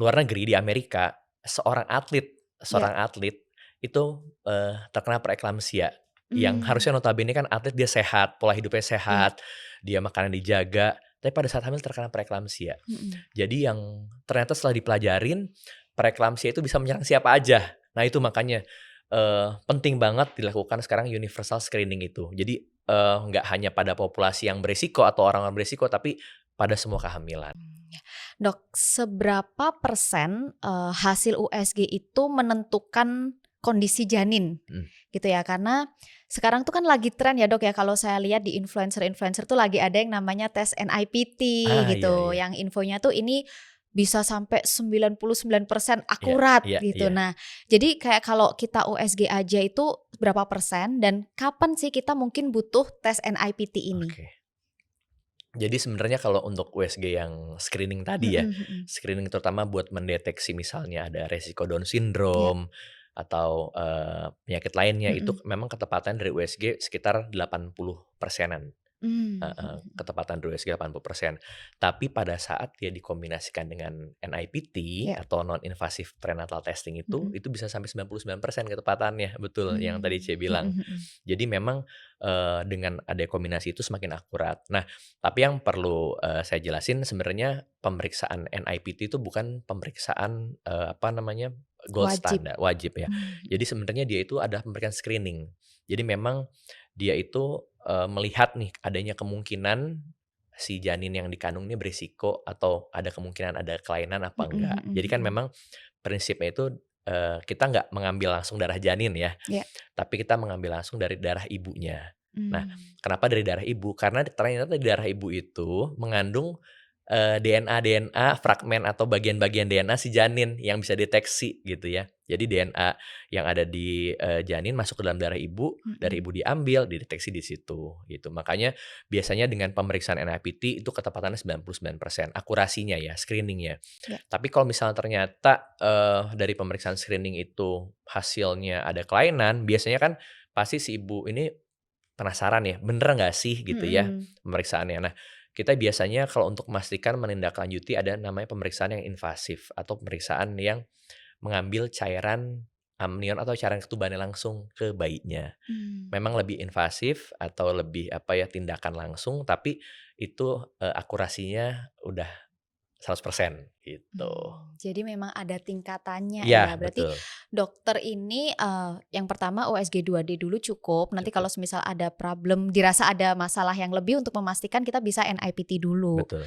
luar negeri di Amerika, Ya. seorang atlet itu, terkena preeklamsia, yang Mmm, harusnya notabene kan atlet dia sehat, pola hidupnya iya, sehat, dia makanan dijaga, tapi pada saat hamil terkena preeklamsia. mhm. Jadi yang ternyata setelah dipelajarin, preeklamsia itu bisa menyerang siapa aja. Nah itu makanya, penting banget dilakukan sekarang universal screening itu. Jadi, nggak hanya pada populasi yang berisiko atau orang-orang berisiko, tapi pada semua kehamilan. Ya. Dok, seberapa persen, hasil USG itu menentukan kondisi janin? Mhm. Gitu ya, karena sekarang tuh kan lagi tren ya Dok ya, kalau saya lihat di influencer-influencer tuh lagi ada yang namanya tes NIPT Ah, iya gitu, iya. yang infonya tuh ini bisa sampai 99% Iya akurat iya gitu. iya. Nah, jadi kayak kalau kita USG aja itu berapa persen dan kapan sih kita mungkin butuh tes NIPT ini? Oke. Jadi sebenarnya kalau untuk USG yang screening tadi ya, Mhm mhm. screening terutama buat mendeteksi misalnya ada resiko Down Iya, syndrome atau, penyakit lainnya itu mhm. memang ketepatan dari USG sekitar 80%-an. Mmm, mhm Heeh, mhm. ketepatan USG 80%. Tapi pada saat dia dikombinasikan dengan NIPT Iya, atau non invasive prenatal testing mhm. itu bisa sampai 99% ketepatannya, betul yang tadi Mmm, C mhm bilang. mhm. Jadi memang, dengan ada kombinasi itu semakin akurat. Nah, tapi yang perlu, saya jelasin sebenarnya pemeriksaan NIPT itu bukan pemeriksaan, apa namanya, gold Wajib. standard, wajib ya. Mmm, Jadi sebenarnya dia itu ada pemeriksaan screening. Jadi memang dia itu, melihat nih adanya kemungkinan si janin yang dikandung ini berisiko atau ada kemungkinan ada kelainan apa mhm enggak. mhm Jadi kan mhm. memang prinsipnya itu, kita nggak mengambil langsung darah janin ya, Iya, tapi kita mengambil langsung dari darah ibunya. Nah, mmm, kenapa dari darah ibu? Karena ternyata di darah ibu itu mengandung, DNA-DNA fragmen atau bagian-bagian DNA si janin yang bisa deteksi gitu ya. Jadi DNA yang ada di, janin masuk ke dalam darah ibu, dari mhm, ibu diambil, dideteksi di situ, gitu. Makanya biasanya dengan pemeriksaan NIPT itu ketepatannya 99% akurasinya ya, screening-nya. iya, Tapi kalau misalnya ternyata, dari pemeriksaan screening itu hasilnya ada kelainan, biasanya kan pasti si ibu ini penasaran ya, bener nggak sih gitu ya mhm, pemeriksaannya. Nah, kita biasanya kalau untuk memastikan menindaklanjuti ada namanya pemeriksaan yang invasif atau pemeriksaan yang mengambil cairan amnion atau cairan ketubannya langsung ke bayinya. mmm, Memang lebih invasif atau lebih apa ya, tindakan langsung, tapi itu, akurasinya udah 100% gitu. jadi memang ada tingkatannya ya. Iya, Berarti betul, dokter ini, yang pertama USG 2D dulu cukup, nanti kalau cukup, semisal ada problem dirasa ada masalah yang lebih untuk memastikan kita bisa NIPT dulu. betul.